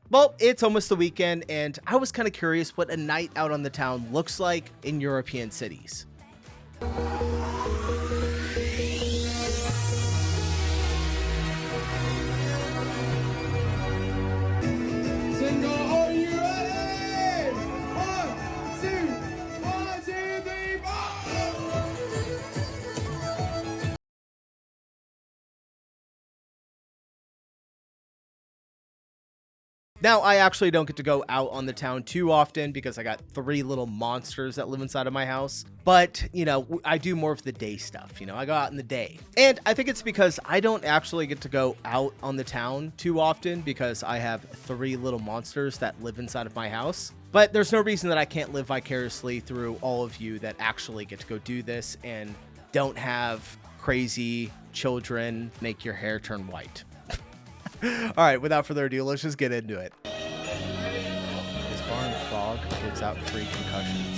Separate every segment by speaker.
Speaker 1: Well, it's almost the weekend, and I was kind of curious what a night out on the town looks like in European cities. Now, I actually don't get to go out on the town too often because I got 3 little monsters that live inside of my house. But, you know, I do more of the day stuff. You know, I go out in the day. And I think it's because I don't actually get to go out on the town too often because I have 3 little monsters that live inside of my house. But there's no reason that I can't live vicariously through all of you that actually get to go do this and don't have crazy children make your hair turn white. All right, without further ado, let's just get into it. This barn fog gives out free concussions.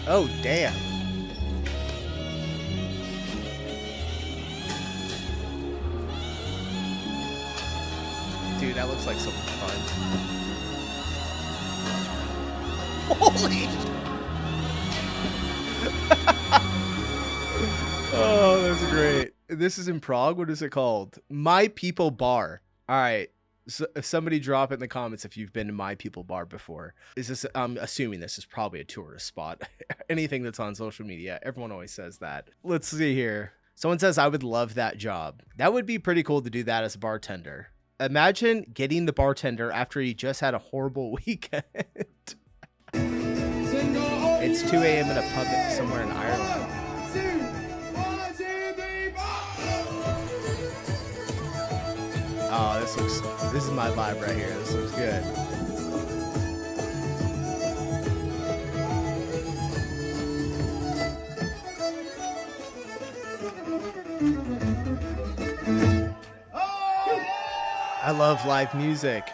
Speaker 1: Oh, damn. Dude, that looks like something fun. Holy Oh, that's great. This is in Prague. What is it called? My People Bar. All right. So, somebody drop it in the comments if you've been to My People Bar before. Is this? I'm assuming this is probably a tourist spot. Anything that's on social media, everyone always says that. Let's see here. Someone says I would love that job. That would be pretty cool to do that as a bartender. Imagine getting the bartender after he just had a horrible weekend. It's 2 a.m. in a pub somewhere in Ireland. Oh, this is my vibe right here. This looks good. I love live music.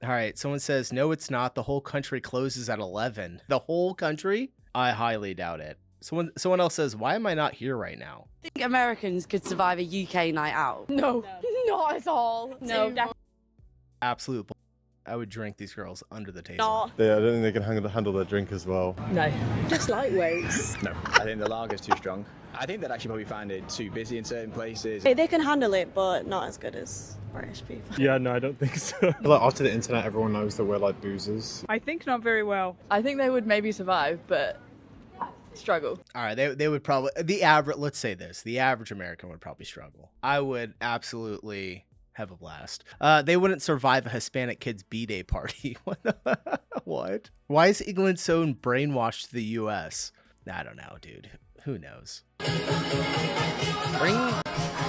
Speaker 1: All right, someone says, no, it's not. The whole country closes at 11. The whole country? I highly doubt it. Someone else says, why am I not here right now?
Speaker 2: I think Americans could survive a UK night out.
Speaker 3: No, not at all. No, definitely.
Speaker 1: Absolute bull. I would drink these girls under the table.
Speaker 3: Not.
Speaker 4: Yeah, I don't think they can handle their drink as well.
Speaker 3: No, just lightweights.
Speaker 5: No, I think the lager's too strong. I think they'd actually probably find it too busy in certain places.
Speaker 6: They can handle it, but not as good as British people.
Speaker 4: Yeah, no, I don't think so. Like after the internet, everyone knows that we're like boozers.
Speaker 3: I think not very well.
Speaker 2: I think they would maybe survive, but struggle.
Speaker 1: All right, they would probably, the average, let's say this, the average American would probably struggle. I would absolutely have a blast. They wouldn't survive a Hispanic kid's B-Day party. What? Why is England so brainwashed to the U.S.? I don't know, dude. Who knows?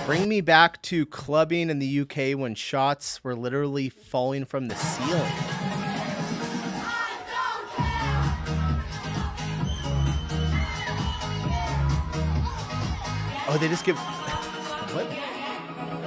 Speaker 1: Bring me back to clubbing in the UK when shots were literally falling from the ceiling. Oh, they just give...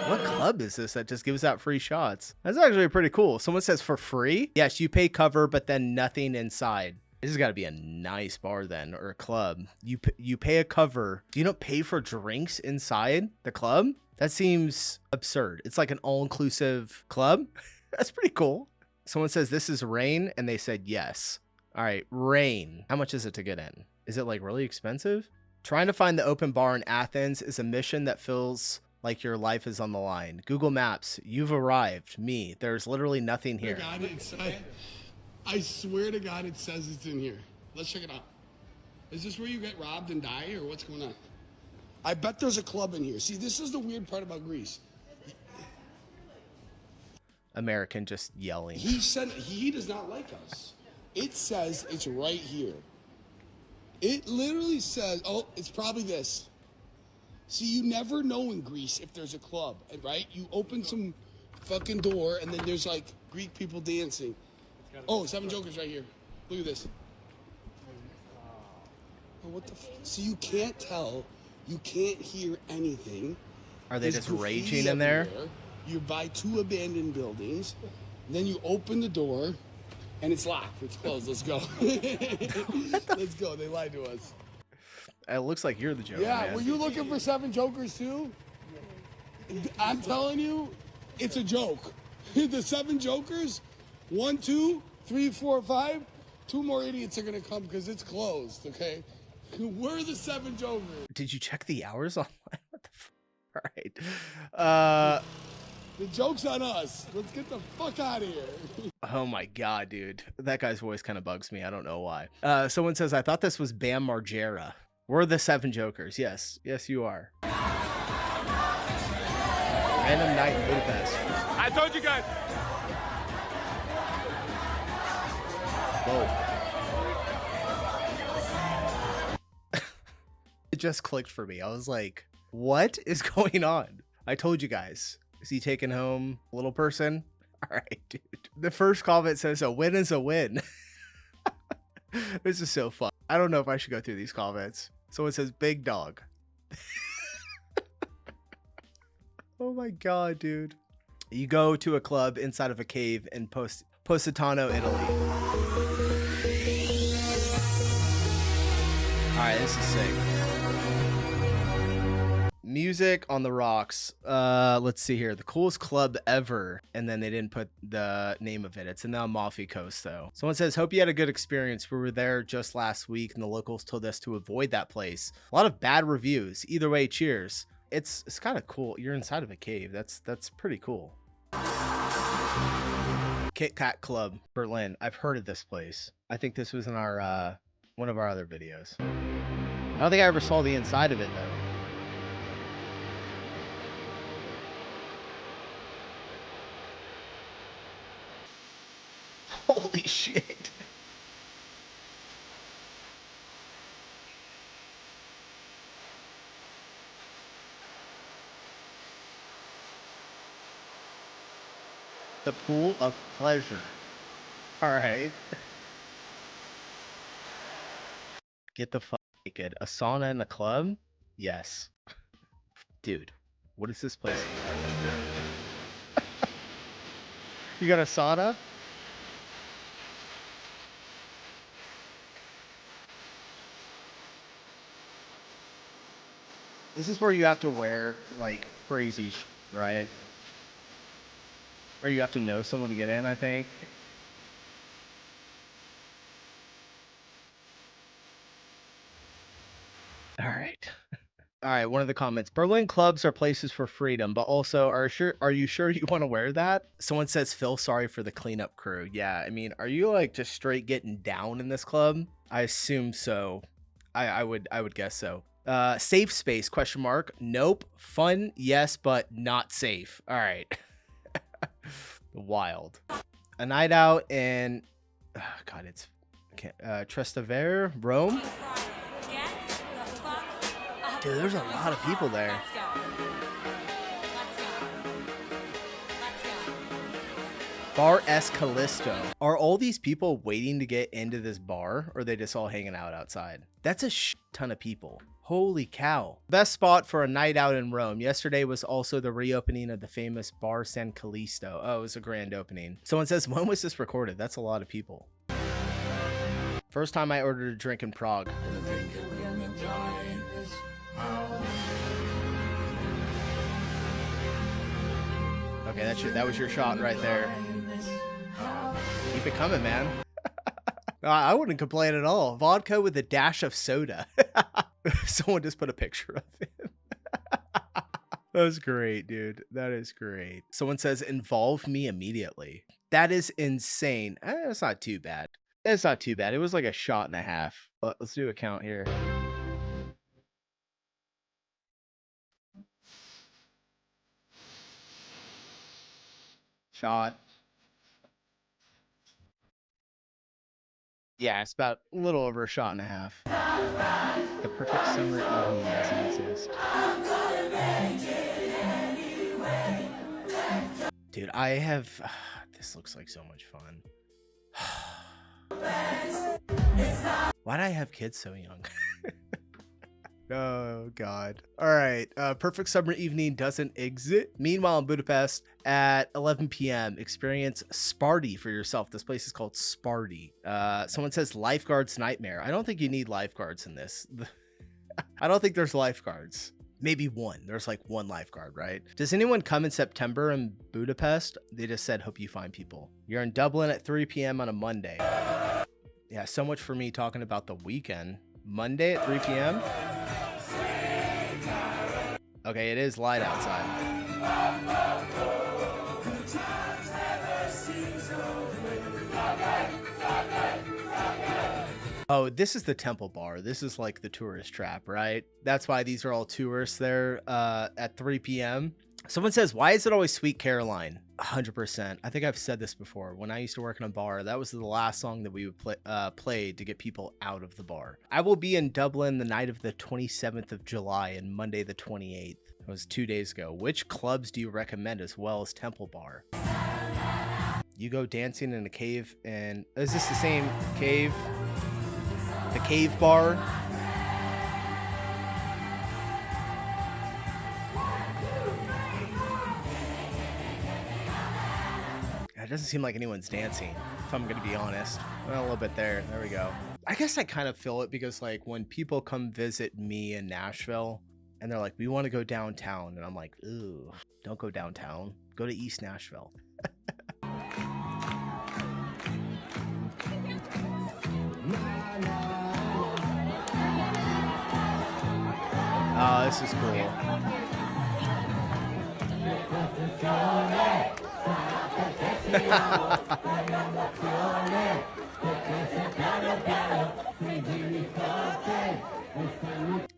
Speaker 1: What club is this that just gives out free shots? That's actually pretty cool. Someone says for free? Yes, you pay cover, but then nothing inside. This has got to be a nice bar then, or a club. You pay a cover. Do you not pay for drinks inside the club? That seems absurd. It's like an all-inclusive club. That's pretty cool. Someone says this is Rain, and they said yes. All right, Rain. How much is it to get in? Is it like really expensive? Trying to find the open bar in Athens is a mission that feels like your life is on the line. Google Maps, you've arrived. Me, there's literally nothing here.
Speaker 7: I swear to God, it says it's in here. Let's check it out. Is this where you get robbed and die, or what's going on? I bet there's a club in here. See, this is the weird part about Greece.
Speaker 1: American just yelling.
Speaker 7: He said he does not like us. It says it's right here. It literally says, oh, it's probably this. See, you never know in Greece if there's a club, right? You open some fucking door, and then there's like Greek people dancing. Oh, 7 Jokers right here. Look at this. Oh, what the see, you can't tell. You can't hear anything.
Speaker 1: Are they
Speaker 7: There's
Speaker 1: just raging in
Speaker 7: everywhere.
Speaker 1: there?
Speaker 7: You buy 2 abandoned buildings. Then you open the door, and it's locked. It's closed. Let's go. Let's go. They lied to us.
Speaker 1: It looks like you're the Joker.
Speaker 7: Yeah,
Speaker 1: man.
Speaker 7: were you looking for 7 Jokers too? I'm telling you, It's a joke. The 7 jokers, 1, 2, 3, 4, 5. 2 more idiots are gonna come because it's closed, okay? We're the 7 jokers.
Speaker 1: Did you check the hours online? What the All right.
Speaker 7: The joke's on us. Let's get the fuck out of here.
Speaker 1: Oh my god, dude. That guy's voice kind of bugs me. I don't know why. Someone says, I thought this was Bam Margera. We're the 7 jokers. Yes. Yes, you are. Random night in Budapest.
Speaker 8: I told you guys.
Speaker 1: Whoa. It just clicked for me. I was like, what is going on? I told you guys. Is he taking home a little person? All right, dude. The first comment says a win is a win. This is so fun. I don't know if I should go through these comments. Someone says big dog. Oh my god, dude. You go to a club inside of a cave in Positano, Italy. All right, this is sick. Music on the rocks. Let's see here. The coolest club ever. And then they didn't put the name of it. It's in the Amalfi Coast, though. Someone says, hope you had a good experience. We were there just last week, and the locals told us to avoid that place. A lot of bad reviews. Either way, cheers. It's kind of cool. You're inside of a cave. That's pretty cool. Kit Kat Club, Berlin. I've heard of this place. I think this was in our one of our other videos. I don't think I ever saw the inside of it, though. Holy shit. The pool of pleasure. All right. Get the fuck naked. A sauna in the club? Yes. Dude, what is this place? You got a sauna? This is where you have to wear, like, crazy shit, right? Where you have to know someone to get in, I think. All right. All right, one of the comments. Berlin clubs are places for freedom, but also, are you sure you want to wear that? Someone says, feel sorry for the cleanup crew. Yeah, I mean, are you, like, just straight getting down in this club? I assume so. I would guess so. Safe space, question mark. Nope. Fun, yes, but not safe. All right. Wild. A night out in God, it's Trastevere, Rome. Dude, there's a lot of people there. Bar S Callisto. Are all these people waiting to get into this bar, or are they just all hanging out outside? That's a ton of people. Holy cow. Best spot for a night out in Rome. Yesterday was also the reopening of the famous Bar San Callisto. Oh, it was a grand opening. Someone says, when was this recorded? That's a lot of people. First time I ordered a drink in Prague. Okay, that was your shot right there. Keep it coming, man. I wouldn't complain at all. Vodka with a dash of soda. Someone just put a picture of him. That was great, dude. That is great. Someone says, involve me immediately. That is insane. It's not too bad. It's not too bad. It was like a shot and a half. Let's do a count here. Shot. Yeah, it's about a little over a shot and a half. The perfect summer evening doesn't exist. Dude, I have... this looks like so much fun. Why'd I have kids so young? Oh, God. All right. Perfect summer evening doesn't exist. Meanwhile, in Budapest at 11 p.m., experience Sparty for yourself. This place is called Sparty. Someone says lifeguard's nightmare. I don't think you need lifeguards in this. I don't think there's lifeguards. Maybe one. There's like one lifeguard, right? Does anyone come in September in Budapest? They just said, hope you find people. You're in Dublin at 3 p.m. on a Monday. Yeah, so much for me talking about the weekend. Monday at 3 p.m. Okay, it is light outside. Oh, this is the Temple Bar. This is like the tourist trap, right? That's why these are all tourists there at 3 p.m. Someone says, why is it always Sweet Caroline? 100%. I think I've said this before. When I used to work in a bar, that was the last song that we would play to get people out of the bar. I will be in Dublin the night of the 27th of July and Monday the 28th. That was 2 days ago. Which clubs do you recommend as well as Temple Bar? You go dancing in a cave and... Is this the same cave? The Cave Bar. It doesn't seem like anyone's dancing, if I'm gonna be honest. Well, a little bit there. There we go. I guess I kind of feel it because like when people come visit me in Nashville and they're like, we want to go downtown. And I'm like, ooh, don't go downtown. Go to East Nashville. Oh, this is cool.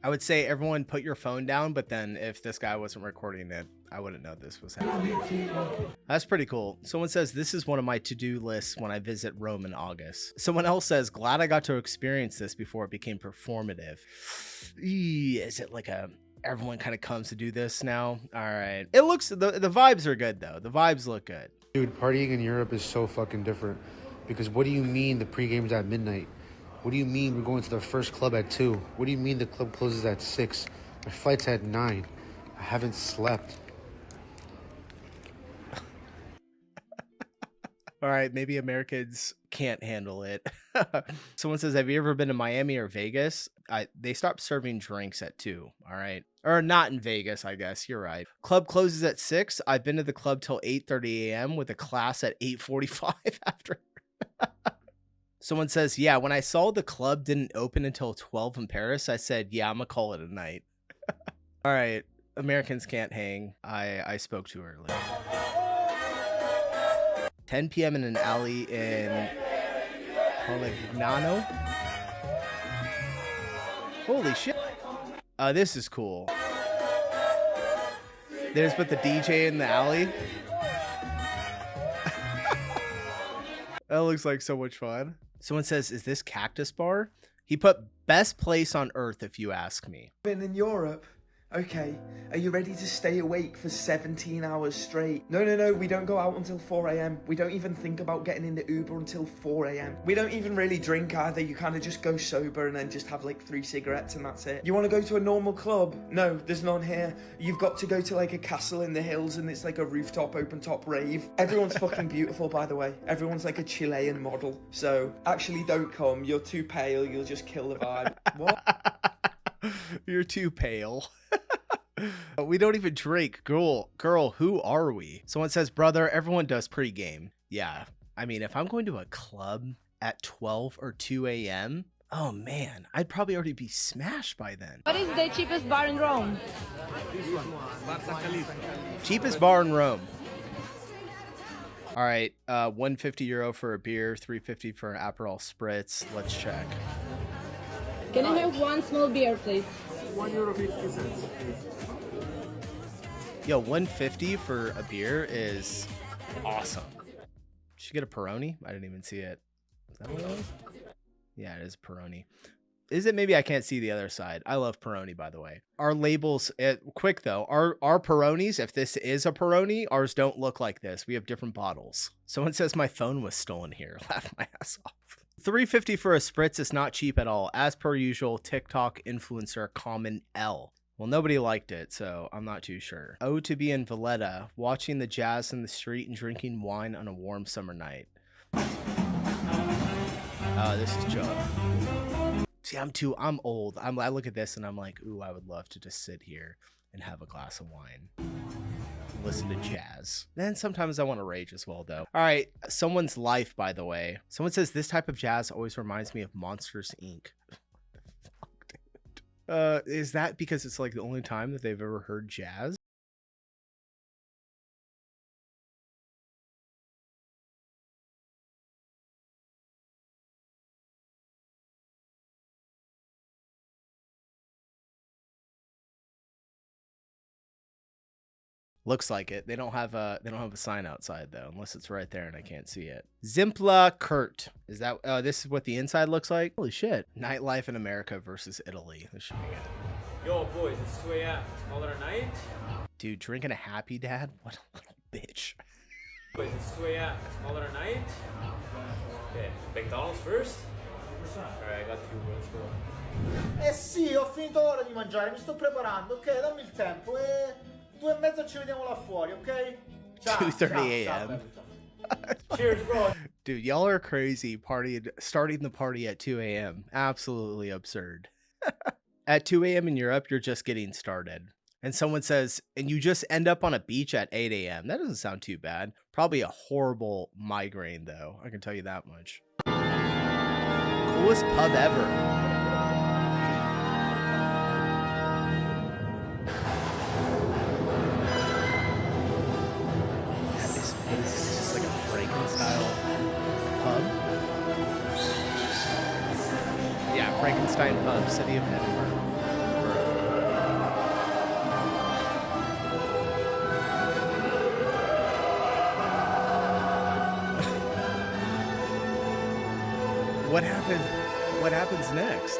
Speaker 1: I would say everyone put your phone down, but then if this guy wasn't recording it, I wouldn't know this was happening. That's pretty cool. Someone says, this is one of my to-do lists when I visit Rome in August. Someone else says, glad I got to experience this before it became performative. Is it like a... Everyone kind of comes to do this now? All right. It looks... The vibes are good, though. The vibes look good.
Speaker 8: Dude, partying in Europe is so fucking different. Because what do you mean the pregame's at midnight? What do you mean we're going to the first club at 2? What do you mean the club closes at 6? My flight's at 9. I haven't slept.
Speaker 1: All right, maybe Americans can't handle it. Someone says, have you ever been to Miami or Vegas? They stopped serving drinks at 2, all right? Or not in Vegas, I guess. You're right. Club closes at 6. I've been to the club till 8:30 a.m. with a class at 8:45 after. Someone says, yeah, when I saw the club didn't open until 12 in Paris, I said, yeah, I'm going to call it a night. All right, Americans can't hang. I spoke too early. 10 p.m. in an alley in Polignano. Holy shit. This is cool. They just put the DJ in the alley. That looks like so much fun. Someone says, is this Cactus Bar? He put best place on earth if you ask me.
Speaker 9: Been in Europe? Okay, are you ready to stay awake for 17 hours straight? No, we don't go out until 4 a.m. We don't even think about getting in the Uber until 4 a.m. We don't even really drink either. You kind of just go sober and then just have like 3 cigarettes and that's it. You want to go to a normal club? No, there's none here. You've got to go to like a castle in the hills and it's like a rooftop, open top rave. Everyone's fucking beautiful, by the way. Everyone's like a Chilean model. So actually don't come. You're too pale. You'll just kill the vibe. What?
Speaker 1: You're too pale. We don't even drink. Girl, who are we? Someone says, brother, everyone does pregame. Yeah. I mean, if I'm going to a club at 12 or 2 a.m., oh man, I'd probably already be smashed by then.
Speaker 3: What is the cheapest bar in Rome?
Speaker 1: Cheapest bar in Rome. All right, €150 for a beer, $3.50 for an Aperol Spritz. Let's check.
Speaker 3: Can I have one small beer, please?
Speaker 4: €1.50.
Speaker 1: Yo, $1.50 for a beer is awesome. Should you get a Peroni? I didn't even see it. Is that what it is? Yeah, it is Peroni. Is it? Maybe I can't see the other side. I love Peroni, by the way. Our labels, quick though, our Peronis, if this is a Peroni, ours don't look like this. We have different bottles. Someone says my phone was stolen here. Laugh my ass off. $3.50 for a Spritz is not cheap at all. As per usual, TikTok influencer Common L. Well, nobody liked it, so I'm not too sure. Oh, to be in Valletta, watching the jazz in the street and drinking wine on a warm summer night. This is Joe. See, I'm old. I look at this and I'm like, ooh, I would love to just sit here and have a glass of wine. Listen to jazz. Then sometimes I want to rage as well, though. All right, someone's life, by the way. Someone says this type of jazz always reminds me of Monsters Inc. Fuck, dude. Is that because it's like the only time that they've ever heard jazz? Looks like it. They don't have a sign outside though, unless it's right there and I can't see it. Zimpla Kurt. Is that this is what the inside looks like? Holy shit. Nightlife in America versus Italy. This should be good.
Speaker 10: Yo boys, it's 2 a.m. It's called it a night.
Speaker 1: Dude, drinking a Happy Dad? What a little bitch.
Speaker 10: Boys, it's 2 a.m. It's called it a night. Okay, McDonald's first. Alright, I got you, bro. Let's go.
Speaker 11: Eh sì, ho finito ora di mangiare, mi sto preparando, ok? Dammi il tempo e 2:30 ci vediamo là fuori, ok? Ciao.
Speaker 1: 2:30 a.m.
Speaker 11: Cheers, bro.
Speaker 1: Dude, y'all are crazy. Starting the party at 2 a.m. Absolutely absurd. At 2 a.m. in Europe, you're just getting started. And someone says, and you just end up on a beach at 8 a.m. That doesn't sound too bad. Probably a horrible migraine, though. I can tell you that much. Coolest pub ever. It's like a Frankenstein pub. Yeah, Frankenstein pub, city of Edinburgh. What happens next?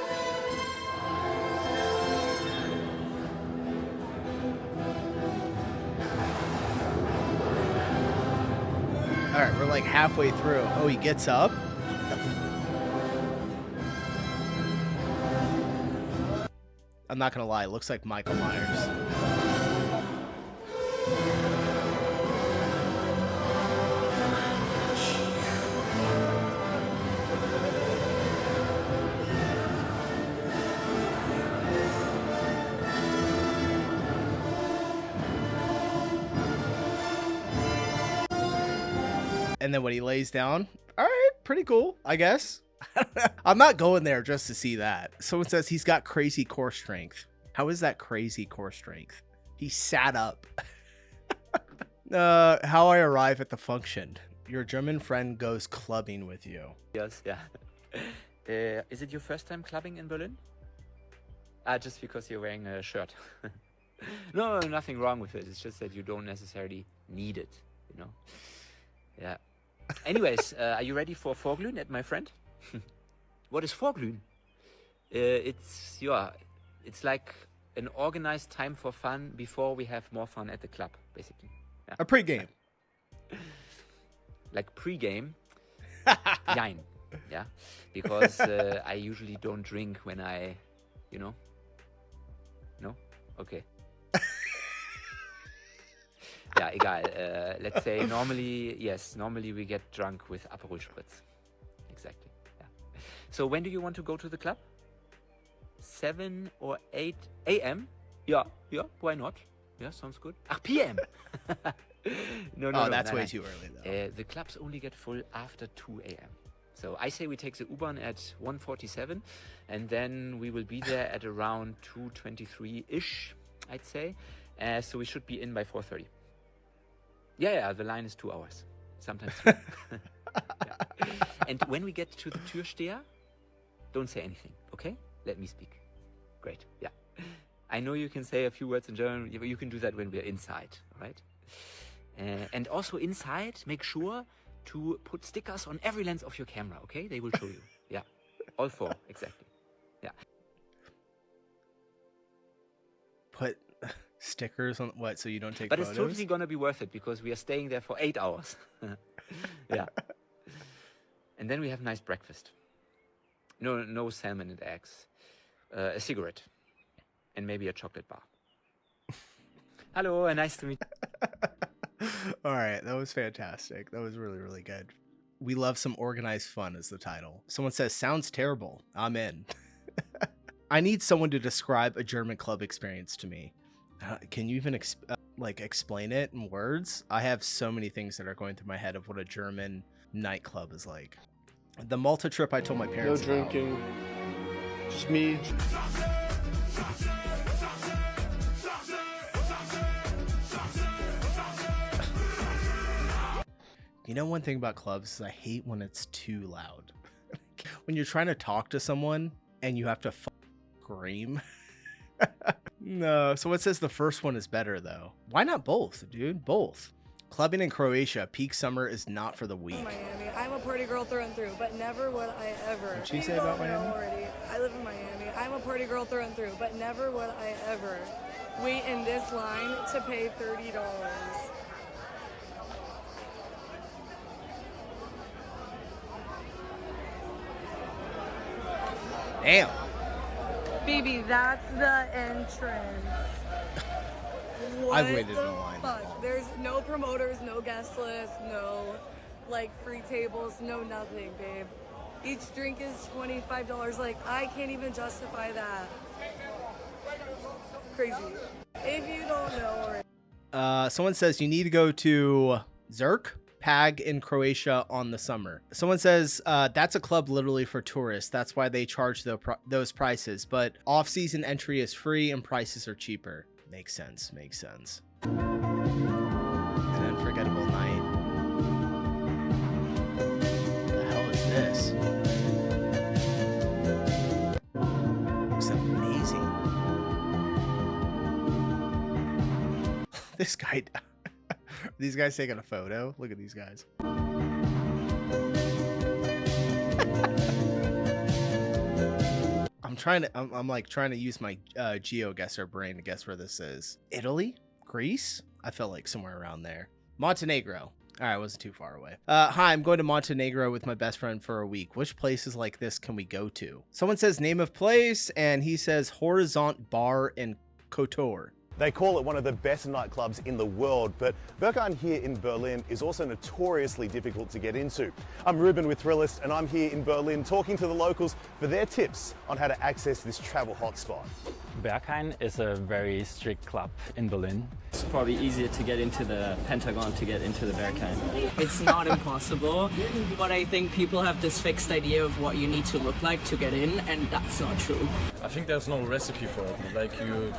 Speaker 1: All right, we're like halfway through. Oh, he gets up. I'm not gonna lie, it looks like Michael Myers. And then when he lays down, all right, pretty cool, I guess. I'm not going there just to see that. Someone says he's got crazy core strength. How is that crazy core strength? He sat up. How I arrive at the function. Your German friend goes clubbing with you.
Speaker 12: Yes, yeah. Is it your first time clubbing in Berlin? Just because you're wearing a shirt. No, nothing wrong with it. It's just that you don't necessarily need it, you know? Yeah. Anyways, are you ready for Vorglühen at my friend? What is Vorglühen? It's like an organized time for fun before we have more fun at the club, basically. Yeah.
Speaker 1: A pregame.
Speaker 12: Like pregame? Nein. Yeah. Because I usually don't drink when I, you know? No? Okay. Yeah, egal. Let's say normally we get drunk with Aperol Spritz. Exactly. Yeah. So when do you want to go to the club? 7 or 8 a.m.? Yeah, why not? Yeah, sounds good. PM! No,
Speaker 1: that's way too early, though.
Speaker 12: The clubs only get full after 2 a.m. So I say we take the U-Bahn at 1:47, and then we will be there at around 2:23-ish, I'd say. So we should be in by 4:30. Yeah, the line is 2 hours. Sometimes 3. Yeah. And when we get to the Türsteher, don't say anything, okay? Let me speak. Great, yeah. I know you can say a few words in German, but you can do that when we're inside, right? And also inside, make sure to put stickers on every lens of your camera, okay? They will show you. Yeah, all 4, exactly. Yeah.
Speaker 1: Put stickers on what, so you don't take
Speaker 12: but
Speaker 1: photos?
Speaker 12: It's totally gonna be worth it because we are staying there for 8 hours. Yeah. And then we have nice breakfast. No salmon and eggs. A cigarette. And maybe a chocolate bar. Hello, nice to meet you.
Speaker 1: All right, that was fantastic. That was really, really good. We love some organized fun is the title. Someone says, sounds terrible. I'm in. I need someone to describe a German club experience to me. Can you even explain it in words? I have so many things that are going through my head of what a German nightclub is like. The Malta trip, I told my parents
Speaker 13: No drinking. Just me.
Speaker 1: You know, one thing about clubs is I hate when it's too loud. When you're trying to talk to someone and you have to scream. No, so it says the first one is better though. Why not both, dude? Both. Clubbing in Croatia, peak summer is not for the weak.
Speaker 14: Miami. I'm a party girl through and through, but never would I ever.
Speaker 1: What'd she say about Miami?
Speaker 14: Already. I live in Miami. I'm a party girl through and through, but never would I ever wait in this line to pay $30.
Speaker 1: Damn.
Speaker 14: Baby, that's the entrance.
Speaker 1: I've waited in a line.
Speaker 14: Fuck? There's no promoters, no guest list, no like free tables, no nothing, babe. Each drink is $25. Like, I can't even justify that. Crazy. If you don't know already.
Speaker 1: Someone says you need to go to Zerk Pag in Croatia on the summer. Someone says that's a club literally for tourists. That's why they charge those prices. But off-season entry is free and prices are cheaper. Makes sense. Makes sense. An unforgettable night. What the hell is this? Looks amazing. This guy. These guys taking a photo. Look at these guys. I'm like trying to use my GeoGuessr brain to guess where this is. Italy? Greece? I felt like somewhere around there. Montenegro. All right, I wasn't too far away. Hi, I'm going to Montenegro with my best friend for a week. Which places like this can we go to? Someone says name of place, and he says Horizont Bar in Kotor.
Speaker 15: They call it one of the best nightclubs in the world, but Berghain here in Berlin is also notoriously difficult to get into. I'm Ruben with Thrillist, and I'm here in Berlin talking to the locals for their tips on how to access this travel hotspot.
Speaker 16: Berghain is a very strict club in Berlin. It's probably easier to get into the Pentagon to get into the Berghain.
Speaker 17: It's not impossible, but I think people have this fixed idea of what you need to look like to get in, and that's not true.
Speaker 18: I think there's no recipe for it. Like, you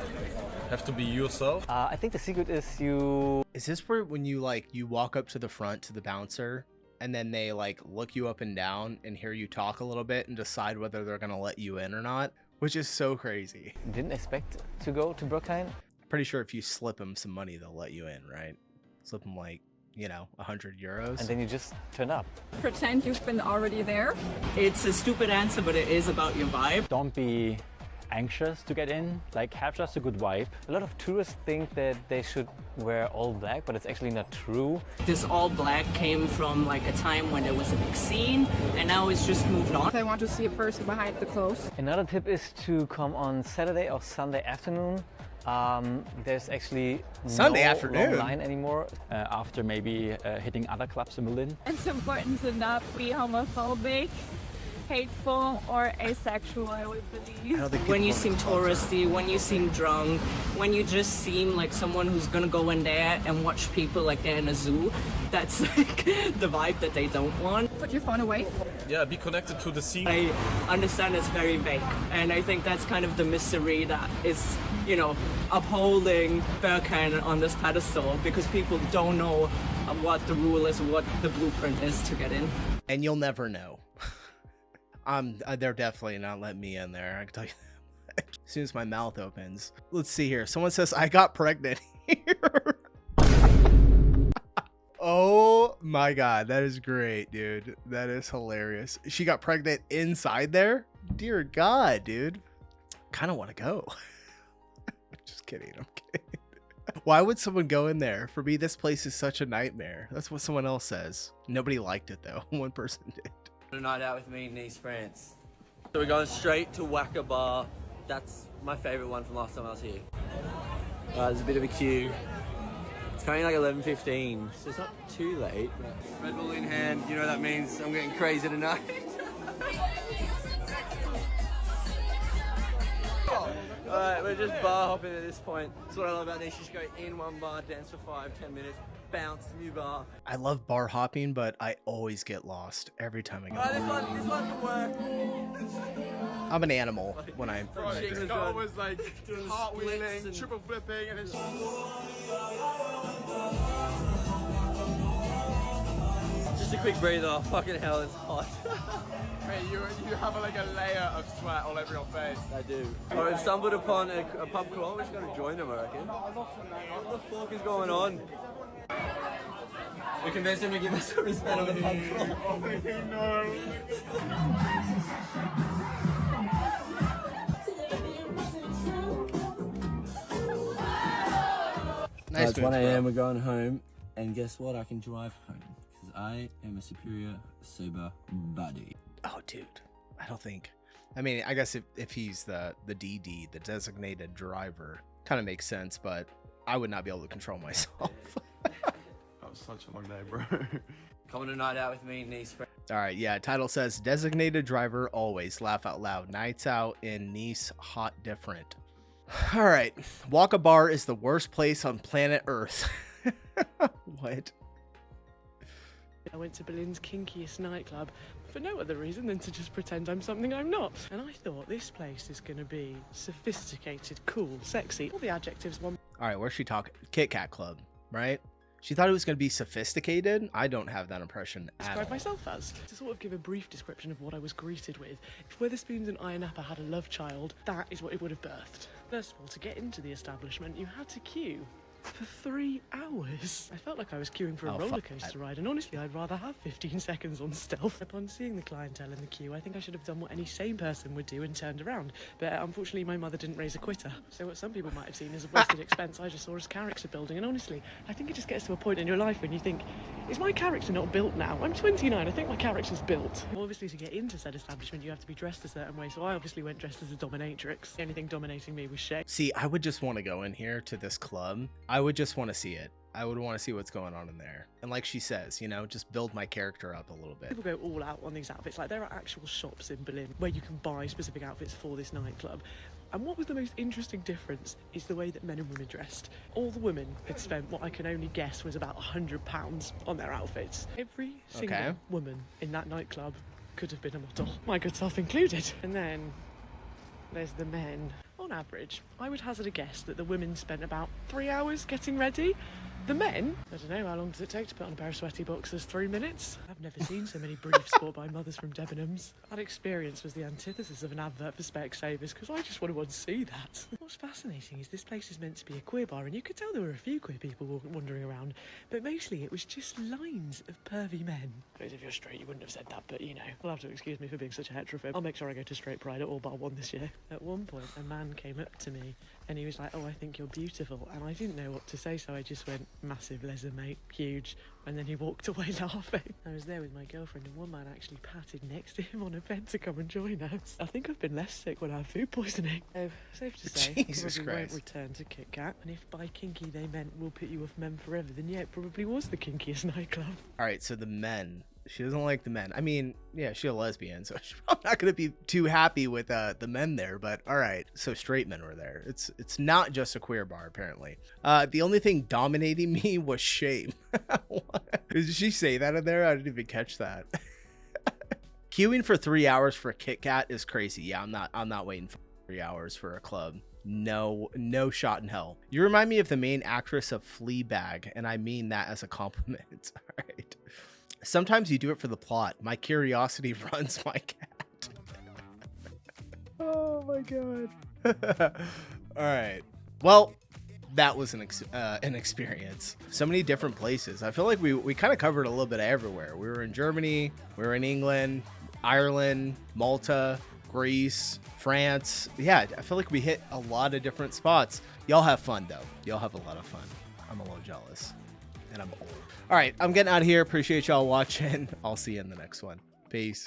Speaker 18: have to be yourself.
Speaker 16: I think the secret is you...
Speaker 1: Is this where when you walk up to the front to the bouncer and then they like look you up and down and hear you talk a little bit and decide whether they're gonna let you in or not? Which is so crazy.
Speaker 16: Didn't expect to go to Berghain.
Speaker 1: Pretty sure if you slip them some money, they'll let you in, right? Slip them like, 100 euros.
Speaker 16: And then you just turn up.
Speaker 17: Pretend you've been already there. It's a stupid answer, but it is about your vibe.
Speaker 16: Don't be anxious to get in, like have just a good vibe. A lot of tourists think that they should wear all black, but it's actually not true.
Speaker 17: This all black came from like a time when there was a big scene, and now it's just moved on.
Speaker 19: I want to see a person behind the clothes.
Speaker 16: Another tip is to come on Saturday or Sunday afternoon. There's actually
Speaker 1: Sunday
Speaker 16: no
Speaker 1: afternoon
Speaker 16: long line anymore after maybe hitting other clubs in Berlin.
Speaker 20: It's important to not be homophobic, hateful, or asexual, I would believe.
Speaker 17: When you seem touristy, when you seem drunk, when you just seem like someone who's gonna go in there and watch people like they're in a zoo, that's like the vibe that they don't want.
Speaker 19: Put your phone away.
Speaker 18: Yeah, be connected to the scene.
Speaker 17: I understand it's very vague, and I think that's kind of the mystery that is, upholding Berghain on this pedestal, because people don't know what the rule is, what the blueprint is to get in.
Speaker 1: And you'll never know. They're definitely not letting me in there, I can tell you that. As soon as my mouth opens. Let's see here. Someone says I got pregnant here. Oh my god, that is great, dude. That is hilarious. She got pregnant inside there? Dear god, dude. Kind of want to go. Just kidding, I'm kidding. Why would someone go in there? For me, this place is such a nightmare. That's what someone else says. Nobody liked it though. One person did.
Speaker 21: A night out with me in Nice, France. So we're going straight to Wacker Bar. That's my favourite one from last time I was here. There's a bit of a queue. It's currently like 11:15, so it's not too late. Red Bull in hand, that means I'm getting crazy tonight. Alright, we're just bar hopping at this point. That's what I love about Nice. You just go in one bar, dance for 5-10 minutes, bounce, new bar.
Speaker 1: I love bar hopping, but I always get lost every time I go.
Speaker 21: Alright, this one can work.
Speaker 1: I'm an animal when I.
Speaker 11: This guy was like cartwheeling, triple flipping, and it's.
Speaker 21: Just a quick breather. Fucking hell, it's hot.
Speaker 11: Mate, you have like a layer of sweat all over your face.
Speaker 21: I do. Or I've stumbled upon a pub crawl. We just gotta join them, I reckon. What the fuck is going on? We convinced him to give us a respect on the pub crawl.
Speaker 11: No.
Speaker 1: Nice
Speaker 21: It's 1 a.m. We're going home, and guess what? I can drive home because I am a superior sober body.
Speaker 1: Oh, dude, I don't think. I mean, I guess if he's the DD, the designated driver, kind of makes sense, but I would not be able to control myself.
Speaker 11: That was such a long day, bro.
Speaker 21: Come on a night out with me, Nice.
Speaker 1: All right, yeah. Title says designated driver always. Laugh out loud. Nights out in Nice, hot different. All right, Walk Bar is the worst place on planet Earth. What?
Speaker 5: I went to Berlin's kinkiest nightclub for no other reason than to just pretend I'm something I'm not. And I thought this place is going to be sophisticated, cool, sexy. All the adjectives one.
Speaker 1: All right, where's she talking? Kit Kat Club, right? She thought it was going to be sophisticated. I don't have that impression at
Speaker 5: Describe
Speaker 1: all.
Speaker 5: myself as. To sort of give a brief description of what I was greeted with, if Weatherspoons and Iron Apple had a love child, that is what it would have birthed. First of all, to get into the establishment, you had to queue for 3 hours. I felt like I was queuing for a roller coaster ride, and honestly, I'd rather have 15 seconds on stealth. Upon seeing the clientele in the queue, I think I should have done what any sane person would do and turned around. But unfortunately, my mother didn't raise a quitter. So what some people might have seen as a wasted expense, I just saw as character building. And honestly, I think it just gets to a point in your life when you think, is my character not built now? I'm 29, I think my character's built. Obviously, to get into said establishment, you have to be dressed a certain way, so I obviously went dressed as a dominatrix. The only thing dominating me was Shay.
Speaker 1: See, I would just want to go in here to this club. I would just want to see it. I would want to see what's going on in there. And like she says, you know, just build my character up a little bit.
Speaker 5: People go all out on these outfits. Like, there are actual shops in Berlin where you can buy specific outfits for this nightclub. And what was the most interesting difference is the way that men and women dressed. All the women had spent what I can only guess was about £100 on their outfits. Every single woman in that nightclub could have been a model, my good self included. And then there's the men. On average, I would hazard a guess that the women spent about 3 hours getting ready. The men, I don't know, how long does it take to put on a pair of sweaty boxers? 3 minutes? I've never seen so many briefs bought by mothers from Debenhams. That experience was the antithesis of an advert for Specsavers, because I just want to unsee that. What's fascinating is this place is meant to be a queer bar, and you could tell there were a few queer people wandering around, but mostly it was just lines of pervy men. Because if you're straight, you wouldn't have said that, but you know, you'll have to excuse me for being such a heterophobe. I'll make sure I go to Straight Pride at all bar one this year. At one point, a man came up to me, and he was like, "Oh, I think you're beautiful," and I didn't know what to say, so I just went, "Massive leather, mate, huge," and then he walked away laughing. I was there with my girlfriend, and one man actually patted next to him on a bed to come and join us. I think I've been less sick when I have food poisoning. So, safe to say,
Speaker 1: Jesus
Speaker 5: probably
Speaker 1: Christ.
Speaker 5: won't return to Kit Kat, and if by kinky they meant we'll put you off men forever, then yeah, it probably was the kinkiest nightclub.
Speaker 1: All right, so the men. She doesn't like the men. I mean, yeah, she's a lesbian, so I'm not going to be too happy with the men there, but all right. So straight men were there. It's not just a queer bar, apparently. The only thing dominating me was shame. Did she say that in there? I didn't even catch that. Queuing for 3 hours for a Kit Kat is crazy. Yeah, I'm not waiting for 3 hours for a club. No shot in hell. You remind me of the main actress of Fleabag, and I mean that as a compliment. All right. Sometimes you do it for the plot. My curiosity runs my cat. Oh my god. All right. Well, that was an experience. So many different places. I feel like we kind of covered a little bit of everywhere. We were in Germany, we were in England, Ireland, Malta, Greece, France. Yeah, I feel like we hit a lot of different spots. Y'all have fun though. Y'all have a lot of fun. I'm a little jealous. And I'm old. All right, I'm getting out of here. Appreciate y'all watching. I'll see you in the next one. Peace.